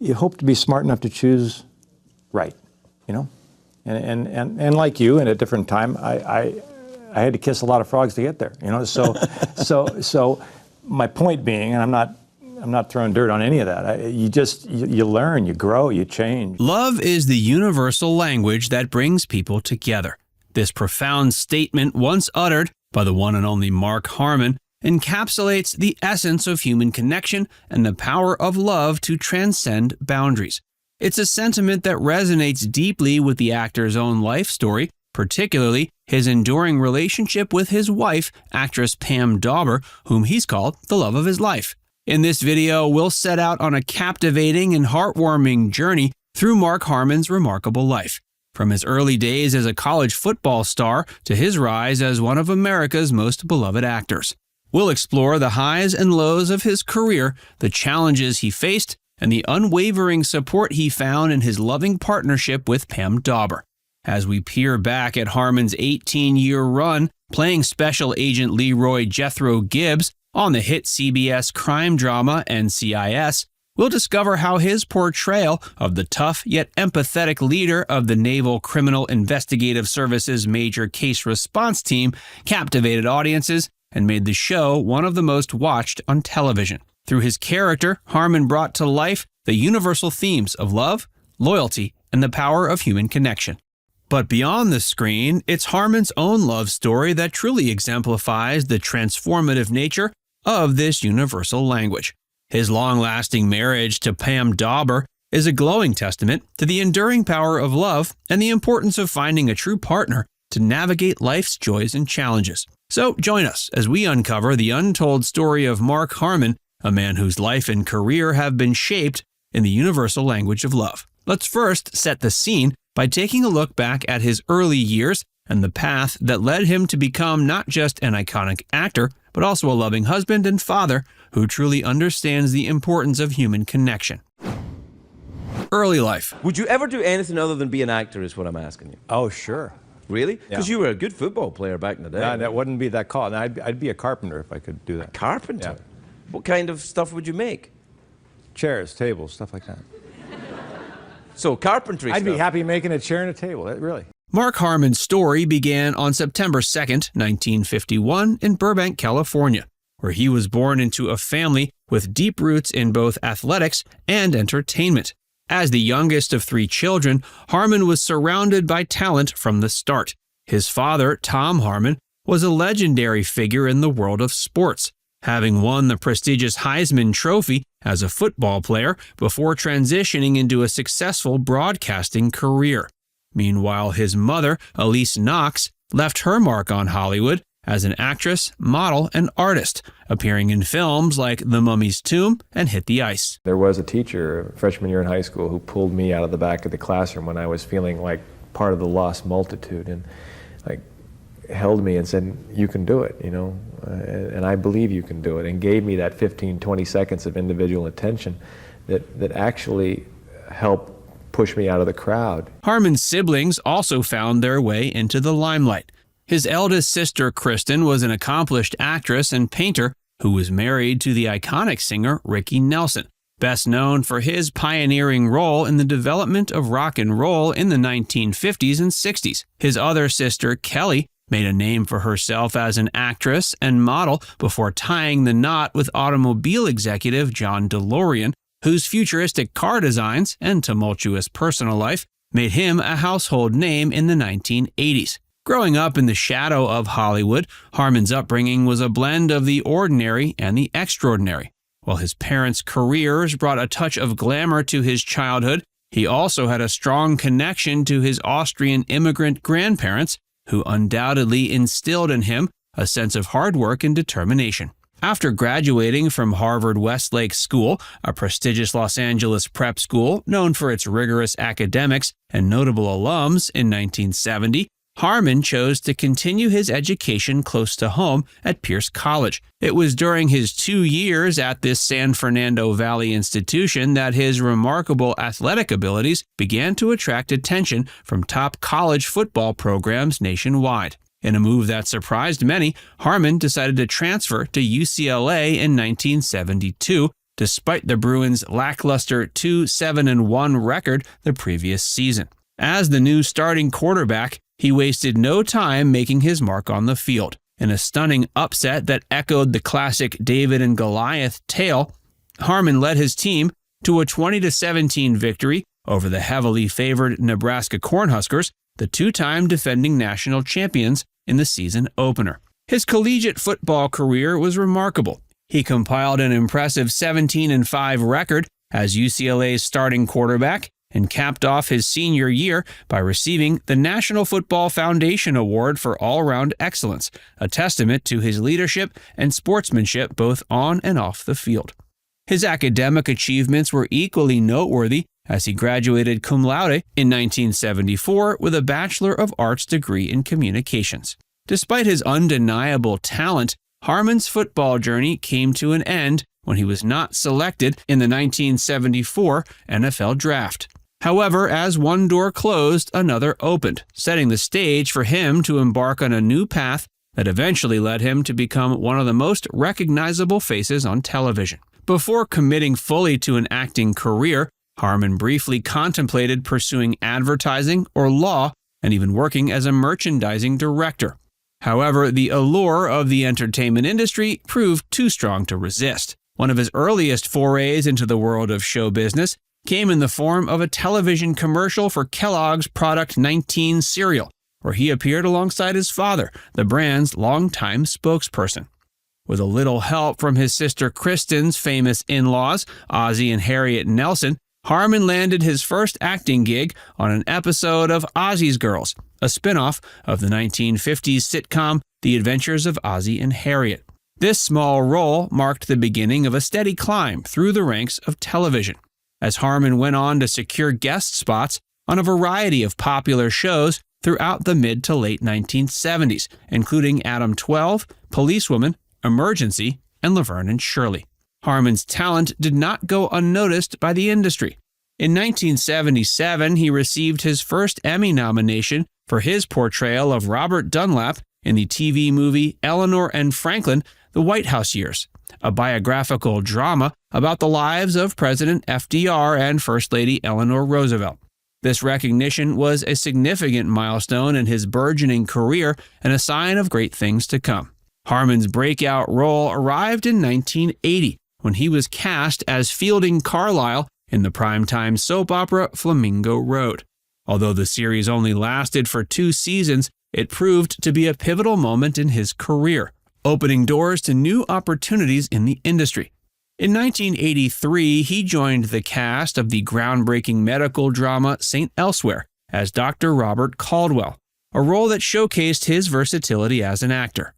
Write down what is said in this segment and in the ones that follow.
you hope to be smart enough to choose right, you know? And like you, at a different time, I had to kiss a lot of frogs to get there, you know? So my point being, and I'm not throwing dirt on any of that. You learn, you grow, you change. Love is the universal language that brings people together. This profound statement, once uttered by the one and only Mark Harmon, encapsulates the essence of human connection and the power of love to transcend boundaries. It's a sentiment that resonates deeply with the actor's own life story, particularly his enduring relationship with his wife, actress Pam Dawber, whom he's called the love of his life. In this video, we'll set out on a captivating and heartwarming journey through Mark Harmon's remarkable life, from his early days as a college football star to his rise as one of America's most beloved actors. We'll explore the highs and lows of his career, the challenges he faced, and the unwavering support he found in his loving partnership with Pam Dawber. As we peer back at Harmon's 18-year run playing Special Agent Leroy Jethro Gibbs on the hit CBS crime drama NCIS, we'll discover how his portrayal of the tough yet empathetic leader of the Naval Criminal Investigative Service's Major Case Response Team captivated audiences and made the show one of the most watched on television. Through his character, Harmon brought to life the universal themes of love, loyalty, and the power of human connection. But beyond the screen, it's Harmon's own love story that truly exemplifies the transformative nature of this universal language. His long-lasting marriage to Pam Dawber is a glowing testament to the enduring power of love and the importance of finding a true partner to navigate life's joys and challenges. So join us as we uncover the untold story of Mark Harmon, a man whose life and career have been shaped in the universal language of love. Let's first set the scene by taking a look back at his early years and the path that led him to become not just an iconic actor, but also a loving husband and father who truly understands the importance of human connection. Early life. Would you ever do anything other than be an actor is what I'm asking you? Oh, sure. Really? Because you were a good football player back in the day. No, that wouldn't be that call. I'd be a carpenter if I could do that. Carpenter? Yeah. What kind of stuff would you make? Chairs, tables, stuff like that. So carpentry I'd stuff. be happy making a chair and a table, really. Mark Harmon's story began on September 2nd, 1951 in Burbank, California, where he was born into a family with deep roots in both athletics and entertainment. As the youngest of 3 children, Harmon was surrounded by talent from the start. His father, Tom Harmon, was a legendary figure in the world of sports, having won the prestigious Heisman Trophy as a football player before transitioning into a successful broadcasting career. Meanwhile, his mother, Elise Knox, left her mark on Hollywood as an actress, model, and artist, appearing in films like The Mummy's Tomb and Hit the Ice. There was a teacher, freshman year in high school, who pulled me out of the back of the classroom when I was feeling like part of the lost multitude, and held me and said, "You can do it, you know, and I believe you can do it," and gave me that 15, 20 seconds of individual attention that actually helped push me out of the crowd. Harmon's siblings also found their way into the limelight. His eldest sister, Kristen, was an accomplished actress and painter who was married to the iconic singer Ricky Nelson, best known for his pioneering role in the development of rock and roll in the 1950s and 60s. His other sister, Kelly, made a name for herself as an actress and model before tying the knot with automobile executive John DeLorean, whose futuristic car designs and tumultuous personal life made him a household name in the 1980s. Growing up in the shadow of Hollywood, Harmon's upbringing was a blend of the ordinary and the extraordinary. While his parents' careers brought a touch of glamour to his childhood, he also had a strong connection to his Austrian immigrant grandparents, who undoubtedly instilled in him a sense of hard work and determination. After graduating from Harvard Westlake School, a prestigious Los Angeles prep school known for its rigorous academics and notable alums, in 1970, Harmon chose to continue his education close to home at Pierce College. It was during his 2 years at this San Fernando Valley institution that his remarkable athletic abilities began to attract attention from top college football programs nationwide. In a move that surprised many, Harmon decided to transfer to UCLA in 1972, despite the Bruins' lackluster 2-7-1 record the previous season. As the new starting quarterback, he wasted no time making his mark on the field. In a stunning upset that echoed the classic David and Goliath tale, Harmon led his team to a 20-17 victory over the heavily favored Nebraska Cornhuskers, the two-time defending national champions, in the season opener. His collegiate football career was remarkable. He compiled an impressive 17-5 record as UCLA's starting quarterback and capped off his senior year by receiving the National Football Foundation Award for all-around excellence, a testament to his leadership and sportsmanship both on and off the field. His academic achievements were equally noteworthy as he graduated cum laude in 1974 with a Bachelor of Arts degree in communications. Despite his undeniable talent, Harmon's football journey came to an end when he was not selected in the 1974 NFL Draft. However, as one door closed, another opened, setting the stage for him to embark on a new path that eventually led him to become one of the most recognizable faces on television. Before committing fully to an acting career, Harmon briefly contemplated pursuing advertising or law and even working as a merchandising director. However, the allure of the entertainment industry proved too strong to resist. One of his earliest forays into the world of show business came in the form of a television commercial for Kellogg's Product 19 cereal, where he appeared alongside his father, the brand's longtime spokesperson. With a little help from his sister Kristen's famous in-laws, Ozzie and Harriet Nelson, Harmon landed his first acting gig on an episode of Ozzie's Girls, a spinoff of the 1950s sitcom The Adventures of Ozzie and Harriet. This small role marked the beginning of a steady climb through the ranks of television, as Harmon went on to secure guest spots on a variety of popular shows throughout the mid to late 1970s, including Adam 12, Policewoman, Emergency, and Laverne and Shirley. Harmon's talent did not go unnoticed by the industry. In 1977, he received his first Emmy nomination for his portrayal of Robert Dunlap in the TV movie Eleanor and Franklin, The White House Years, a biographical drama about the lives of President FDR and First Lady Eleanor Roosevelt. This recognition was a significant milestone in his burgeoning career and a sign of great things to come. Harmon's breakout role arrived in 1980 when he was cast as Fielding Carlisle in the primetime soap opera Flamingo Road. Although the series only lasted for 2 seasons, it proved to be a pivotal moment in his career, opening doors to new opportunities in the industry. In 1983, he joined the cast of the groundbreaking medical drama St. Elsewhere as Dr. Robert Caldwell, a role that showcased his versatility as an actor.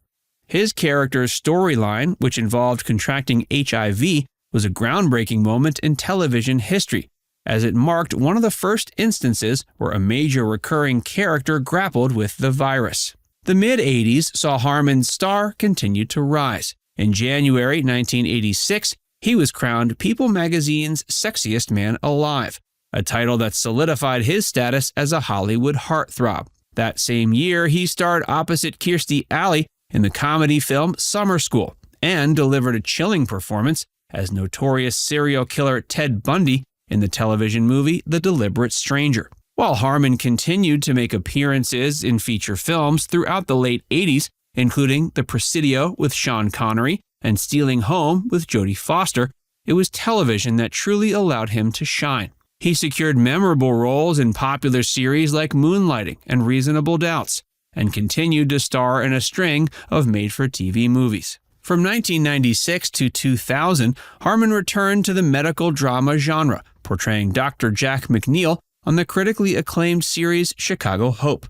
His character's storyline, which involved contracting HIV, was a groundbreaking moment in television history, as it marked one of the first instances where a major recurring character grappled with the virus. The mid-'80s saw Harmon's star continue to rise. In January 1986, he was crowned People magazine's Sexiest Man Alive, a title that solidified his status as a Hollywood heartthrob. That same year, he starred opposite Kirstie Alley in the comedy film Summer School and delivered a chilling performance as notorious serial killer Ted Bundy in the television movie The Deliberate Stranger. While Harmon continued to make appearances in feature films throughout the late 80s, including The Presidio with Sean Connery and Stealing Home with Jodie Foster, it was television that truly allowed him to shine. He secured memorable roles in popular series like Moonlighting and Reasonable Doubts, and continued to star in a string of made-for-TV movies. From 1996 to 2000, Harmon returned to the medical drama genre, portraying Dr. Jack McNeil on the critically acclaimed series Chicago Hope.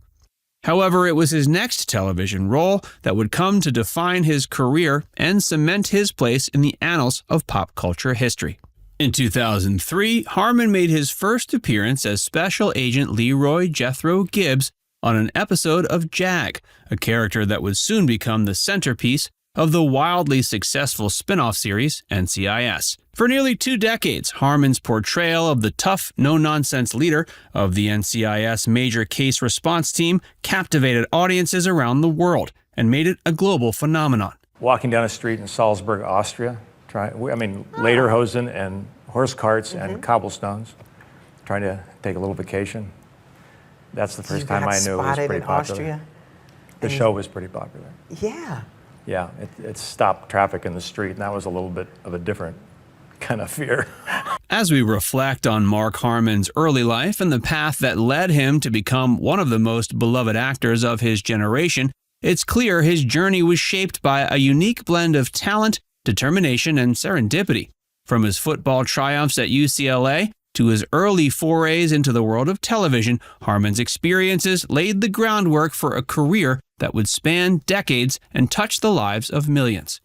However, it was his next television role that would come to define his career and cement his place in the annals of pop culture history. In 2003, Harmon made his first appearance as Special Agent Leroy Jethro Gibbs on an episode of Jag, a character that would soon become the centerpiece of the wildly successful spin-off series NCIS. For nearly 2 decades, Harmon's portrayal of the tough, no-nonsense leader of the NCIS Major Case Response Team captivated audiences around the world and made it a global phenomenon. Walking down a street in Salzburg, Austria, Lederhosen and horse carts and cobblestones, trying to take a little vacation. That's the first time I knew it was pretty popular. Austria? The show was pretty popular. Yeah. Yeah, it stopped traffic in the street, and that was a little bit of a different kind of fear. As we reflect on Mark Harmon's early life and the path that led him to become one of the most beloved actors of his generation, it's clear his journey was shaped by a unique blend of talent, determination, and serendipity. From his football triumphs at UCLA to his early forays into the world of television, Harmon's experiences laid the groundwork for a career that would span decades and touch the lives of millions.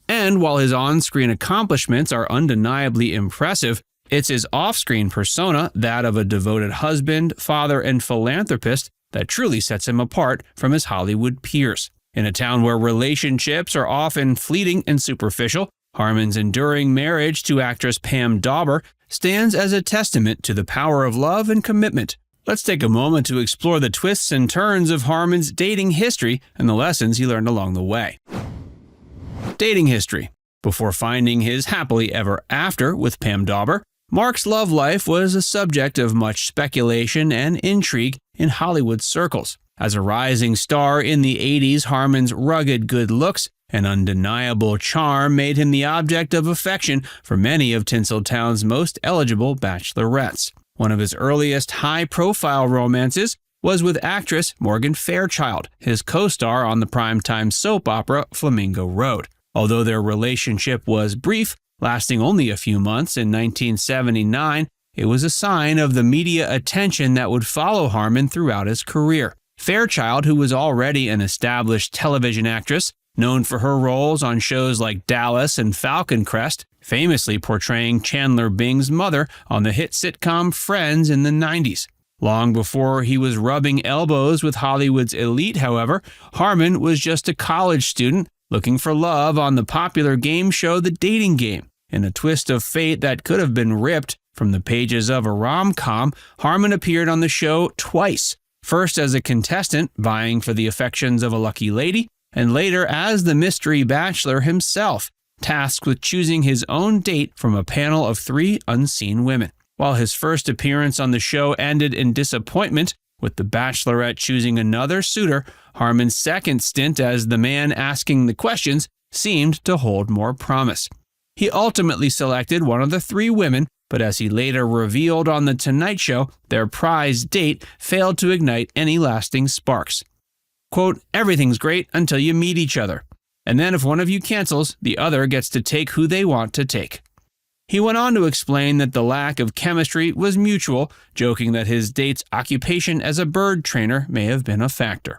And while his on-screen accomplishments are undeniably impressive, it's his off-screen persona, that of a devoted husband, father, and philanthropist, that truly sets him apart from his Hollywood peers. In a town where relationships are often fleeting and superficial, Harmon's enduring marriage to actress Pam Dawber stands as a testament to the power of love and commitment. Let's take a moment to explore the twists and turns of Harmon's dating history and the lessons he learned along the way. Dating history. Before finding his happily ever after with Pam Dawber, Mark's love life was a subject of much speculation and intrigue in Hollywood circles. As a rising star in the 80s, Harmon's rugged good looks and undeniable charm made him the object of affection for many of Tinseltown's most eligible bachelorettes. One of his earliest high-profile romances was with actress Morgan Fairchild, his co-star on the primetime soap opera Flamingo Road. Although their relationship was brief, lasting only a few months in 1979, it was a sign of the media attention that would follow Harmon throughout his career. Fairchild, who was already an established television actress, known for her roles on shows like Dallas and Falcon Crest, famously portraying Chandler Bing's mother on the hit sitcom Friends in the 90s. Long before he was rubbing elbows with Hollywood's elite, however, Harmon was just a college student looking for love on the popular game show The Dating Game. In a twist of fate that could have been ripped from the pages of a rom-com, Harmon appeared on the show twice, first as a contestant vying for the affections of a lucky lady, and later as the mystery bachelor himself, tasked with choosing his own date from a panel of 3 unseen women. While his first appearance on the show ended in disappointment, with the bachelorette choosing another suitor, Harmon's second stint as the man asking the questions seemed to hold more promise. He ultimately selected one of the 3 women, but as he later revealed on The Tonight Show, their prize date failed to ignite any lasting sparks. Quote, "Everything's great until you meet each other. And then if one of you cancels, the other gets to take who they want to take." He went on to explain that the lack of chemistry was mutual, joking that his date's occupation as a bird trainer may have been a factor.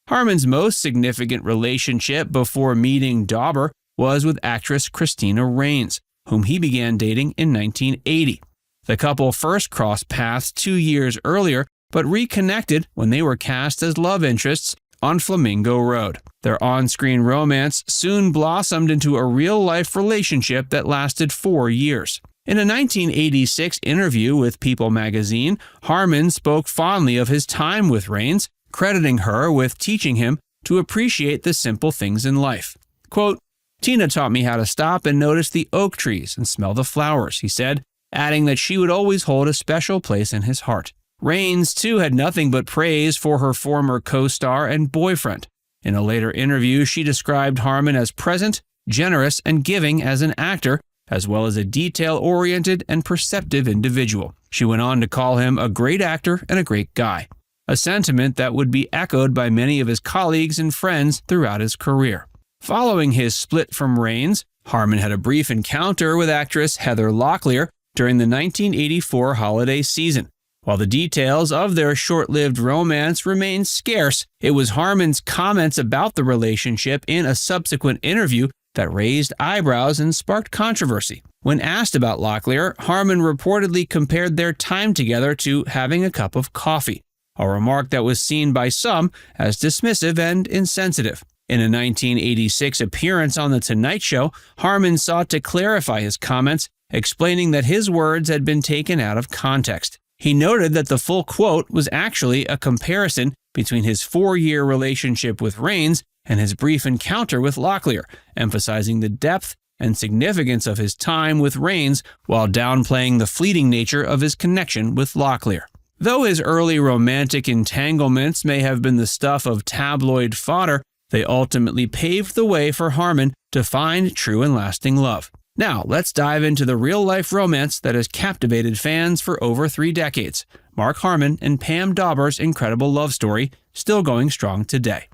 Harmon's most significant relationship before meeting Dawber was with actress Christina Rains, whom he began dating in 1980. The couple first crossed paths 2 years earlier, but reconnected when they were cast as love interests on Flamingo Road. Their on-screen romance soon blossomed into a real-life relationship that lasted 4 years. In a 1986 interview with People magazine, Harmon spoke fondly of his time with Rains, crediting her with teaching him to appreciate the simple things in life. Quote, "Tina taught me how to stop and notice the oak trees and smell the flowers," he said, adding that she would always hold a special place in his heart. Rains, too, had nothing but praise for her former co-star and boyfriend. In a later interview, she described Harmon as present, generous, and giving as an actor, as well as a detail-oriented and perceptive individual. She went on to call him a great actor and a great guy, a sentiment that would be echoed by many of his colleagues and friends throughout his career. Following his split from Rains, Harmon had a brief encounter with actress Heather Locklear during the 1984 holiday season. While the details of their short-lived romance remain scarce, it was Harmon's comments about the relationship in a subsequent interview that raised eyebrows and sparked controversy. When asked about Locklear, Harmon reportedly compared their time together to having a cup of coffee, a remark that was seen by some as dismissive and insensitive. In a 1986 appearance on The Tonight Show, Harmon sought to clarify his comments, explaining that his words had been taken out of context. He noted that the full quote was actually a comparison between his 4-year relationship with Rains and his brief encounter with Locklear, emphasizing the depth and significance of his time with Rains while downplaying the fleeting nature of his connection with Locklear. Though his early romantic entanglements may have been the stuff of tabloid fodder, they ultimately paved the way for Harmon to find true and lasting love. Now, let's dive into the real-life romance that has captivated fans for over 3 decades. Mark Harmon and Pam Dawber's incredible love story, still going strong today.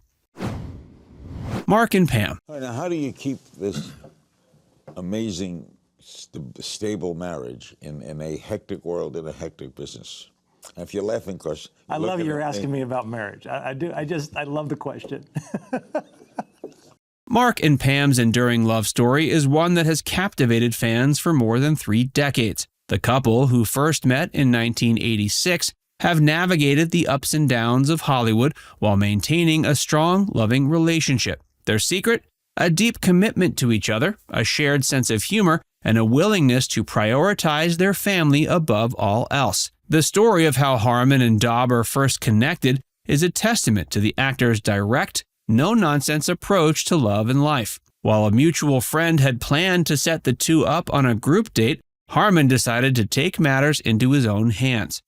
Mark and Pam. All right, now, how do you keep this amazing, stable marriage in a hectic world, in a hectic business? And if you're laughing, because I love you're asking me about marriage. I do. I love the question. Mark and Pam's enduring love story is one that has captivated fans for more than 3 decades. The couple, who first met in 1986, have navigated the ups and downs of Hollywood while maintaining a strong, loving relationship. Their secret? A deep commitment to each other, a shared sense of humor, and a willingness to prioritize their family above all else. The story of how Harmon and Dawber first connected is a testament to the actor's direct, no-nonsense approach to love and life. While a mutual friend had planned to set the two up on a group date, Harmon decided to take matters into his own hands.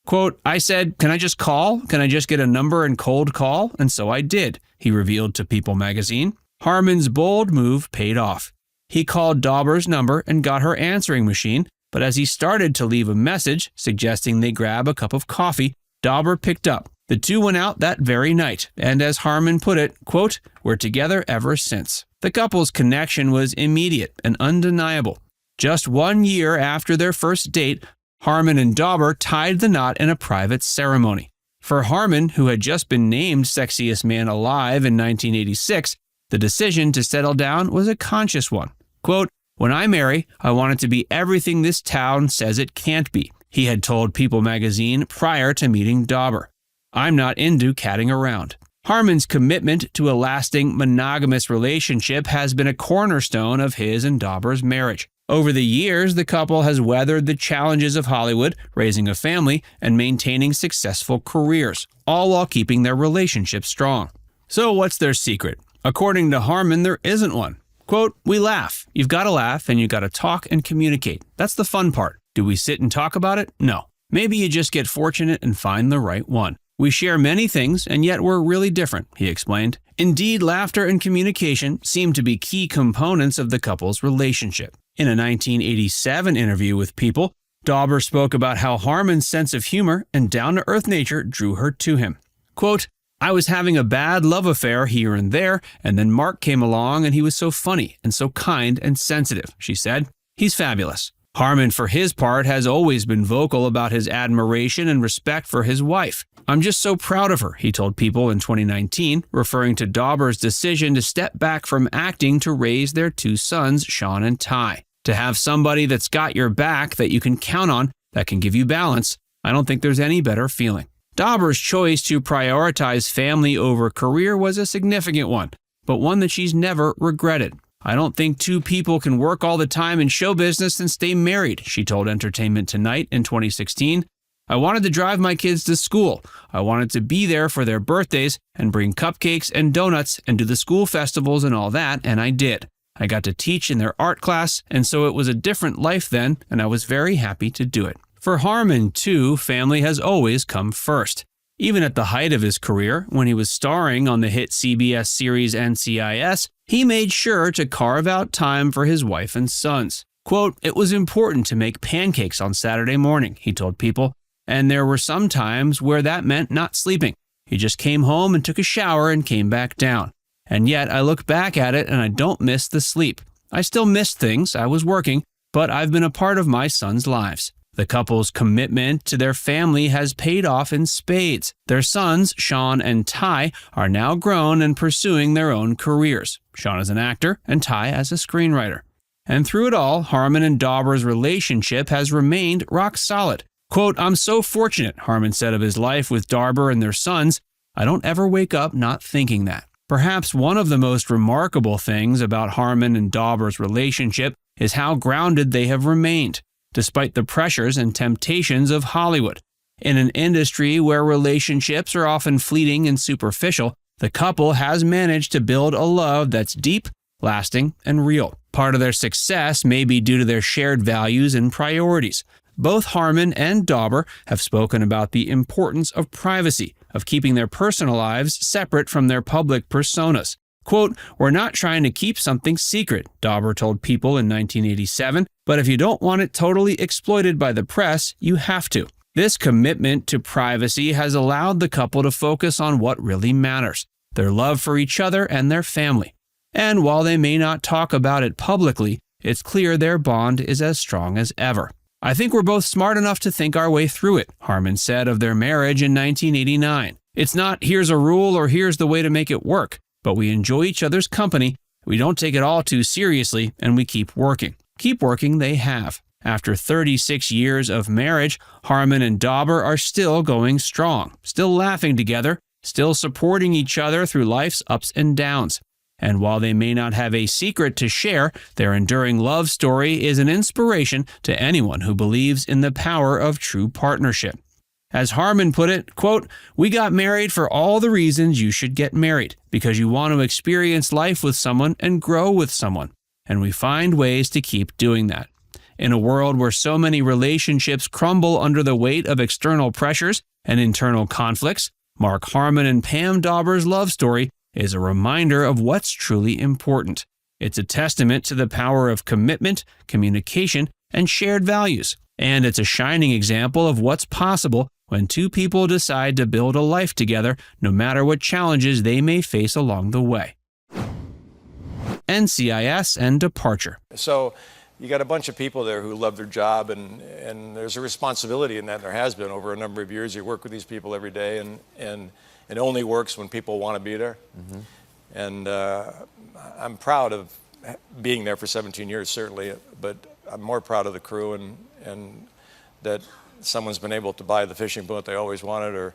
Quote, "I said, can I just call? Can I just get a number and cold call? And so I did," he revealed to People magazine. Harmon's bold move paid off. He called Dawber's number and got her answering machine, but as he started to leave a message suggesting they grab a cup of coffee, Dawber picked up. The two went out that very night, and as Harmon put it, quote, "We're together ever since." The couple's connection was immediate and undeniable. Just 1 year after their first date, Harmon and Dawber tied the knot in a private ceremony. For Harmon, who had just been named Sexiest Man Alive in 1986, the decision to settle down was a conscious one. Quote, "When I marry, I want it to be everything this town says it can't be," he had told People magazine prior to meeting Dawber. "I'm not into catting around." Harmon's commitment to a lasting monogamous relationship has been a cornerstone of his and Dawber's marriage. Over the years, the couple has weathered the challenges of Hollywood, raising a family, and maintaining successful careers, all while keeping their relationship strong. So what's their secret? According to Harmon, there isn't one. Quote, "We laugh. You've got to laugh and you've got to talk and communicate. That's the fun part. Do we sit and talk about it? No. Maybe you just get fortunate and find the right one. We share many things, and yet we're really different," he explained. Indeed, laughter and communication seem to be key components of the couple's relationship. In a 1987 interview with People, Dawber spoke about how Harmon's sense of humor and down-to-earth nature drew her to him. Quote, "I was having a bad love affair here and there, and then Mark came along and he was so funny and so kind and sensitive," she said. "He's fabulous." Harmon, for his part, has always been vocal about his admiration and respect for his wife. "I'm just so proud of her," he told People in 2019, referring to Dawber's decision to step back from acting to raise their 2 sons, Sean and Ty. To have somebody that's got your back, that you can count on, that can give you balance, I don't think there's any better feeling. Dawber's choice to prioritize family over career was a significant one, but one that she's never regretted. "I don't think 2 people can work all the time in show business and stay married," she told Entertainment Tonight in 2016. "I wanted to drive my kids to school. I wanted to be there for their birthdays and bring cupcakes and donuts and do the school festivals and all that, and I did. I got to teach in their art class, and so it was a different life then, and I was very happy to do it." For Harmon, too, family has always come first. Even at the height of his career, when he was starring on the hit CBS series NCIS, he made sure to carve out time for his wife and sons. Quote, "It was important to make pancakes on Saturday morning," he told People, "and there were some times where that meant not sleeping. He just came home and took a shower and came back down. And yet I look back at it and I don't miss the sleep. I still missed things, I was working, but I've been a part of my sons' lives." The couple's commitment to their family has paid off in spades. Their sons, Sean and Ty, are now grown and pursuing their own careers. Sean as an actor and Ty as a screenwriter. And through it all, Harmon and Dawber's relationship has remained rock solid. Quote, "I'm so fortunate," Harmon said of his life with Dawber and their sons. "I don't ever wake up not thinking that." Perhaps one of the most remarkable things about Harmon and Dawber's relationship is how grounded they have remained, despite the pressures and temptations of Hollywood. In an industry where relationships are often fleeting and superficial, the couple has managed to build a love that's deep, lasting, and real. Part of their success may be due to their shared values and priorities. Both Harmon and Dawber have spoken about the importance of privacy, of keeping their personal lives separate from their public personas. Quote, "We're not trying to keep something secret," Dawber told People in 1987, "but if you don't want it totally exploited by the press, you have to." This commitment to privacy has allowed the couple to focus on what really matters, their love for each other and their family. And while they may not talk about it publicly, it's clear their bond is as strong as ever. "I think we're both smart enough to think our way through it," Harmon said of their marriage in 1989. "It's not here's a rule or here's the way to make it work, but we enjoy each other's company, we don't take it all too seriously, and we keep working." Keep working they have. After 36 years of marriage, Harmon and Dawber are still going strong, still laughing together, still supporting each other through life's ups and downs. And while they may not have a secret to share, their enduring love story is an inspiration to anyone who believes in the power of true partnership. As Harmon put it, quote, "We got married for all the reasons you should get married, because you want to experience life with someone and grow with someone. And we find ways to keep doing that." In a world where so many relationships crumble under the weight of external pressures and internal conflicts, Mark Harmon and Pam Dawber's love story is a reminder of what's truly important. It's a testament to the power of commitment, communication, and shared values. And it's a shining example of what's possible when two people decide to build a life together, no matter what challenges they may face along the way. NCIS and Departure. So you got a bunch of people there who love their job, and there's a responsibility in that, and there has been over a number of years. You work with these people every day, and it only works when people want to be there. Mm-hmm. And I'm proud of being there for 17 years, certainly, but I'm more proud of the crew and that someone's been able to buy the fishing boat they always wanted, or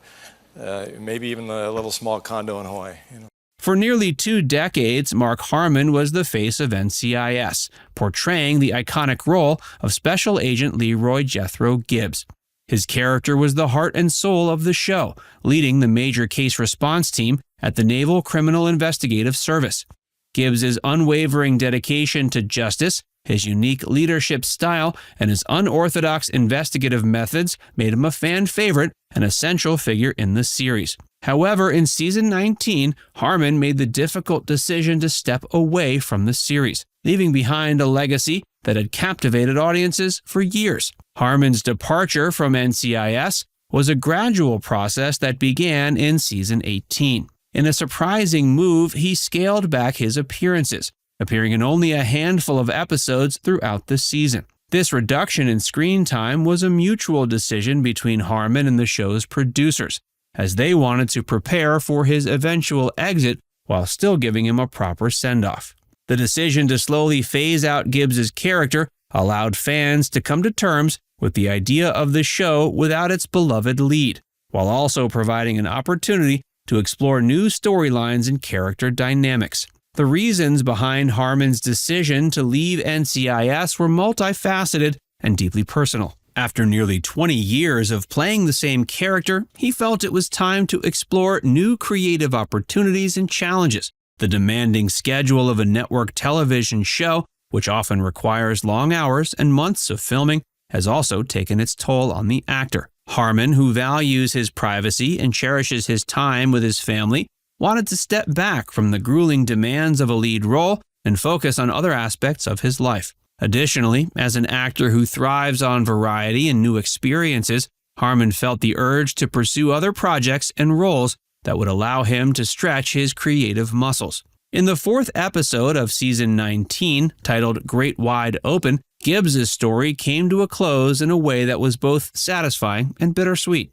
maybe even a little small condo in Hawaii. You know. For nearly 2 decades, Mark Harmon was the face of NCIS, portraying the iconic role of Special Agent Leroy Jethro Gibbs. His character was the heart and soul of the show, leading the major case response team at the Naval Criminal Investigative Service. Gibbs's unwavering dedication to justice, his unique leadership style, and his unorthodox investigative methods made him a fan favorite and a central figure in the series. However, in season 19, Harmon made the difficult decision to step away from the series, leaving behind a legacy that had captivated audiences for years. Harmon's departure from NCIS was a gradual process that began in season 18. In a surprising move, he scaled back his appearances, appearing in only a handful of episodes throughout the season. This reduction in screen time was a mutual decision between Harmon and the show's producers, as they wanted to prepare for his eventual exit while still giving him a proper send-off. The decision to slowly phase out Gibbs's character allowed fans to come to terms with the idea of the show without its beloved lead, while also providing an opportunity to explore new storylines and character dynamics. The reasons behind Harmon's decision to leave NCIS were multifaceted and deeply personal. After nearly 20 years of playing the same character, he felt it was time to explore new creative opportunities and challenges. The demanding schedule of a network television show, which often requires long hours and months of filming, has also taken its toll on the actor. Harmon, who values his privacy and cherishes his time with his family, wanted to step back from the grueling demands of a lead role and focus on other aspects of his life. Additionally, as an actor who thrives on variety and new experiences, Harmon felt the urge to pursue other projects and roles that would allow him to stretch his creative muscles. In the 4th episode of season 19, titled Great Wide Open, Gibbs's story came to a close in a way that was both satisfying and bittersweet.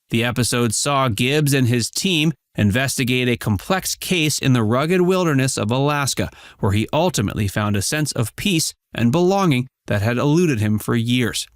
The episode saw Gibbs and his team investigate a complex case in the rugged wilderness of Alaska, where he ultimately found a sense of peace and belonging that had eluded him for years.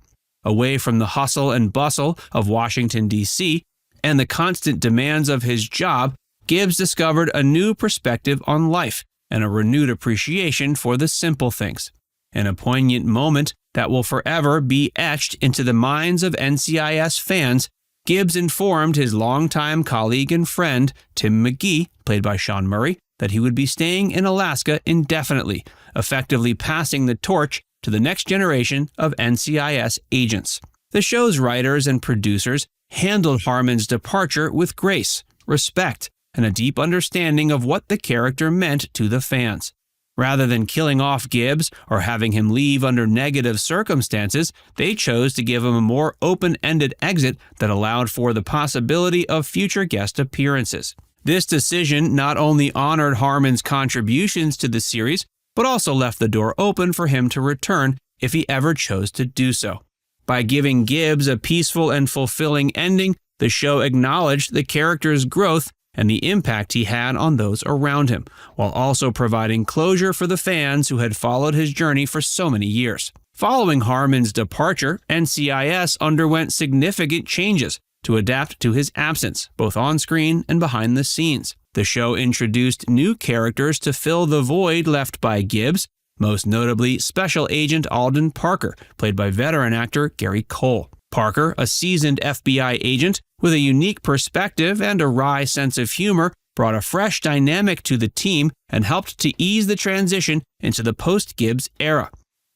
Away from the hustle and bustle of Washington, D.C., and the constant demands of his job, Gibbs discovered a new perspective on life and a renewed appreciation for the simple things. In a poignant moment that will forever be etched into the minds of NCIS fans, Gibbs informed his longtime colleague and friend, Tim McGee, played by Sean Murray, that he would be staying in Alaska indefinitely, effectively passing the torch to the next generation of NCIS agents. The show's writers and producers handled Harmon's departure with grace, respect, and a deep understanding of what the character meant to the fans. Rather than killing off Gibbs or having him leave under negative circumstances, they chose to give him a more open-ended exit that allowed for the possibility of future guest appearances. This decision not only honored Harmon's contributions to the series, but also left the door open for him to return if he ever chose to do so. By giving Gibbs a peaceful and fulfilling ending, the show acknowledged the character's growth and the impact he had on those around him, while also providing closure for the fans who had followed his journey for so many years. Following Harmon's departure, NCIS underwent significant changes to adapt to his absence, both on-screen and behind the scenes. The show introduced new characters to fill the void left by Gibbs, most notably Special Agent Alden Parker, played by veteran actor Gary Cole. Parker, a seasoned FBI agent with a unique perspective and a wry sense of humor, brought a fresh dynamic to the team and helped to ease the transition into the post-Gibbs era.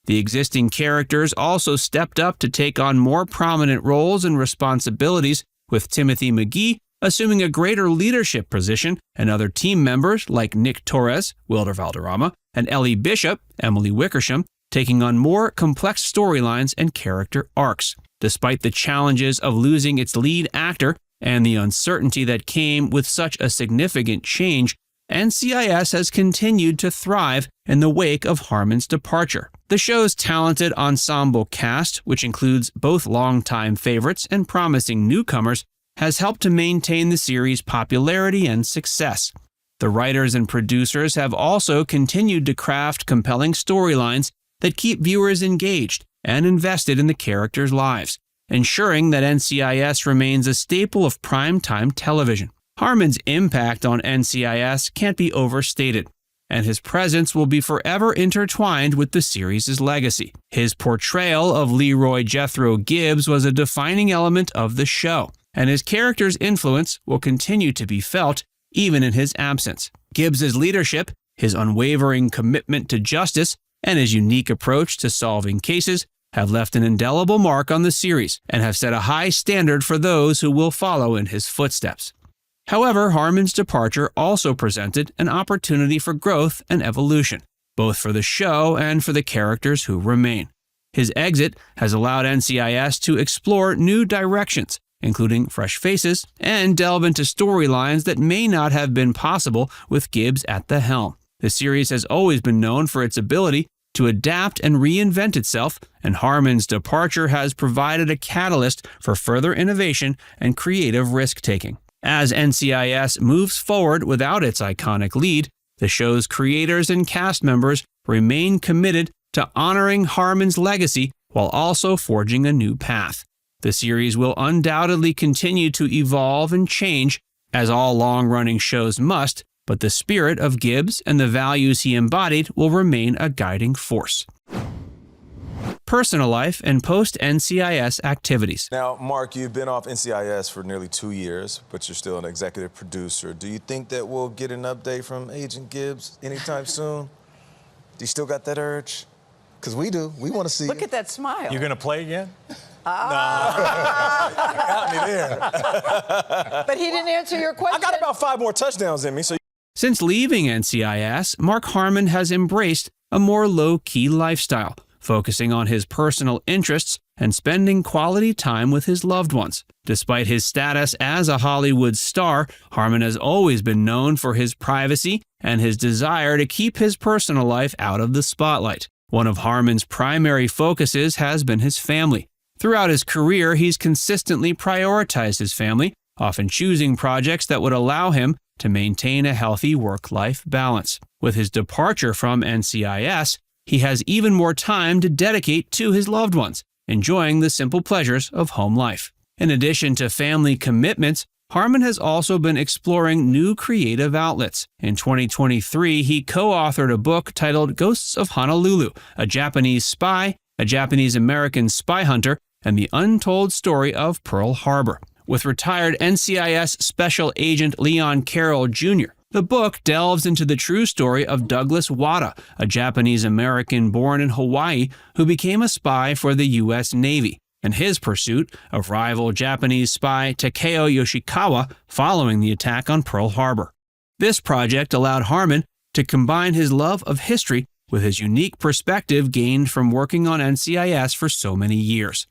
The existing characters also stepped up to take on more prominent roles and responsibilities, with Timothy McGee assuming a greater leadership position and other team members like Nick Torres, Wilder Valderrama, and Ellie Bishop, Emily Wickersham, taking on more complex storylines and character arcs. Despite the challenges of losing its lead actor and the uncertainty that came with such a significant change, NCIS has continued to thrive in the wake of Harmon's departure. The show's talented ensemble cast, which includes both longtime favorites and promising newcomers, has helped to maintain the series' popularity and success. The writers and producers have also continued to craft compelling storylines that keep viewers engaged and invested in the characters' lives, ensuring that NCIS remains a staple of primetime television. Harmon's impact on NCIS can't be overstated, and his presence will be forever intertwined with the series' legacy. His portrayal of Leroy Jethro Gibbs was a defining element of the show, and his character's influence will continue to be felt even in his absence. Gibbs's leadership, his unwavering commitment to justice, and his unique approach to solving cases have left an indelible mark on the series and have set a high standard for those who will follow in his footsteps. However, Harmon's departure also presented an opportunity for growth and evolution, both for the show and for the characters who remain. His exit has allowed NCIS to explore new directions, including fresh faces, and delve into storylines that may not have been possible with Gibbs at the helm. The series has always been known for its ability to adapt and reinvent itself, and Harmon's departure has provided a catalyst for further innovation and creative risk-taking. As NCIS moves forward without its iconic lead, the show's creators and cast members remain committed to honoring Harmon's legacy while also forging a new path. The series will undoubtedly continue to evolve and change, as all long-running shows must, but the spirit of Gibbs and the values he embodied will remain a guiding force. Personal life and post-NCIS activities. Now, Mark, you've been off NCIS for nearly 2 years, but you're still an executive producer. Do you think that we'll get an update from Agent Gibbs anytime soon? Do you still got that urge? Because we do. We want to see Look you. at that smile. You gonna play again? Got me there. But he didn't answer your question. I got about 5 more touchdowns in me, so. Since leaving NCIS, Mark Harmon has embraced a more low-key lifestyle, focusing on his personal interests and spending quality time with his loved ones. Despite his status as a Hollywood star, Harmon has always been known for his privacy and his desire to keep his personal life out of the spotlight. One of Harmon's primary focuses has been his family. Throughout his career, he's consistently prioritized his family, often choosing projects that would allow him to maintain a healthy work-life balance. With his departure from NCIS, he has even more time to dedicate to his loved ones, enjoying the simple pleasures of home life. In addition to family commitments, Harmon has also been exploring new creative outlets. In 2023, he co-authored a book titled Ghosts of Honolulu, a Japanese spy, a Japanese-American spy hunter, and the untold story of Pearl Harbor. With retired NCIS Special Agent Leon Carroll Jr., The book delves into the true story of Douglas Wada, a Japanese-American born in Hawaii who became a spy for the U.S. Navy, and his pursuit of rival Japanese spy Takeo Yoshikawa following the attack on Pearl Harbor. This project allowed Harmon to combine his love of history with his unique perspective gained from working on NCIS for so many years.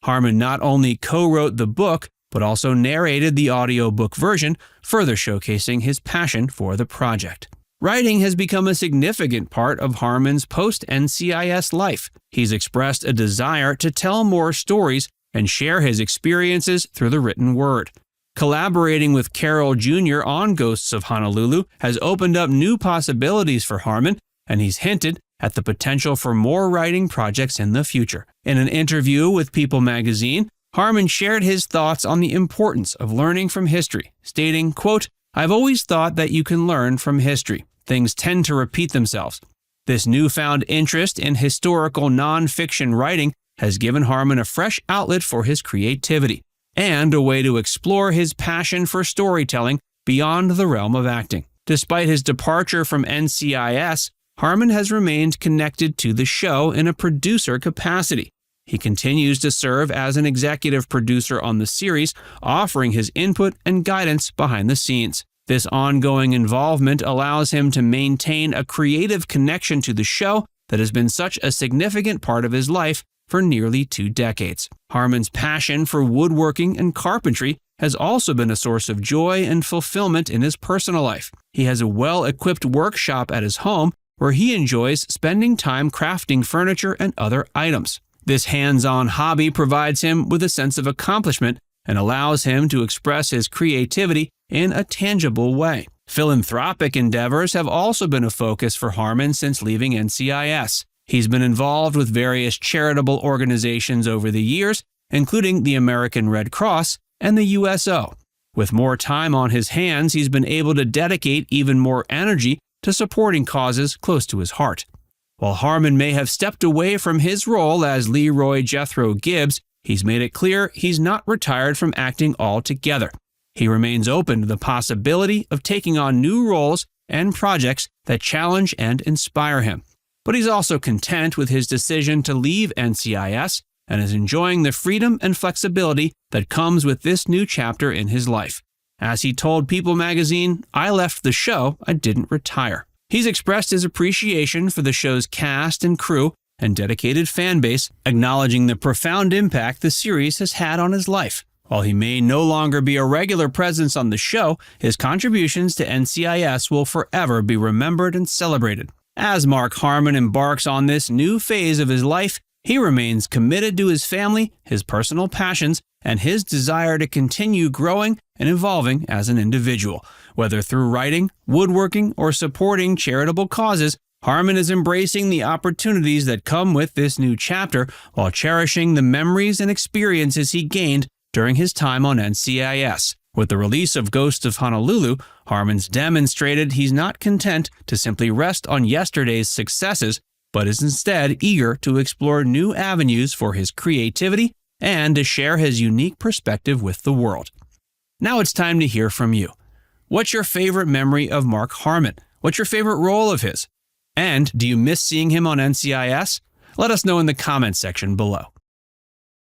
Harmon not only co-wrote the book, but also narrated the audiobook version, further showcasing his passion for the project. Writing has become a significant part of Harmon's post-NCIS life. He's expressed a desire to tell more stories and share his experiences through the written word. Collaborating with Carroll Jr. on Ghosts of Honolulu has opened up new possibilities for Harmon, and he's hinted at the potential for more writing projects in the future. In an interview with People magazine, Harmon shared his thoughts on the importance of learning from history, stating, quote, "I've always thought that you can learn from history. Things tend to repeat themselves. This newfound interest in historical nonfiction writing has given Harmon a fresh outlet for his creativity and a way to explore his passion for storytelling beyond the realm of acting." Despite his departure from NCIS, Harmon has remained connected to the show in a producer capacity. He continues to serve as an executive producer on the series, offering his input and guidance behind the scenes. This ongoing involvement allows him to maintain a creative connection to the show that has been such a significant part of his life for nearly 2 decades. Harmon's passion for woodworking and carpentry has also been a source of joy and fulfillment in his personal life. He has a well-equipped workshop at his home where he enjoys spending time crafting furniture and other items. This hands-on hobby provides him with a sense of accomplishment and allows him to express his creativity in a tangible way. Philanthropic endeavors have also been a focus for Harmon since leaving NCIS. He's been involved with various charitable organizations over the years, including the American Red Cross and the USO. With more time on his hands, he's been able to dedicate even more energy to supporting causes close to his heart. While Harmon may have stepped away from his role as Leroy Jethro Gibbs, he's made it clear he's not retired from acting altogether. He remains open to the possibility of taking on new roles and projects that challenge and inspire him. But he's also content with his decision to leave NCIS and is enjoying the freedom and flexibility that comes with this new chapter in his life. As he told People magazine, "I left the show, I didn't retire." He's expressed his appreciation for the show's cast and crew and dedicated fan base, acknowledging the profound impact the series has had on his life. While he may no longer be a regular presence on the show, his contributions to NCIS will forever be remembered and celebrated. As Mark Harmon embarks on this new phase of his life, he remains committed to his family, his personal passions, and his desire to continue growing and evolving as an individual. Whether through writing, woodworking, or supporting charitable causes, Harmon is embracing the opportunities that come with this new chapter while cherishing the memories and experiences he gained during his time on NCIS. With the release of Ghosts of Honolulu, Harmon's demonstrated he's not content to simply rest on yesterday's successes, but is instead eager to explore new avenues for his creativity and to share his unique perspective with the world. Now it's time to hear from you. What's your favorite memory of Mark Harmon? What's your favorite role of his? And do you miss seeing him on NCIS? Let us know in the comments section below.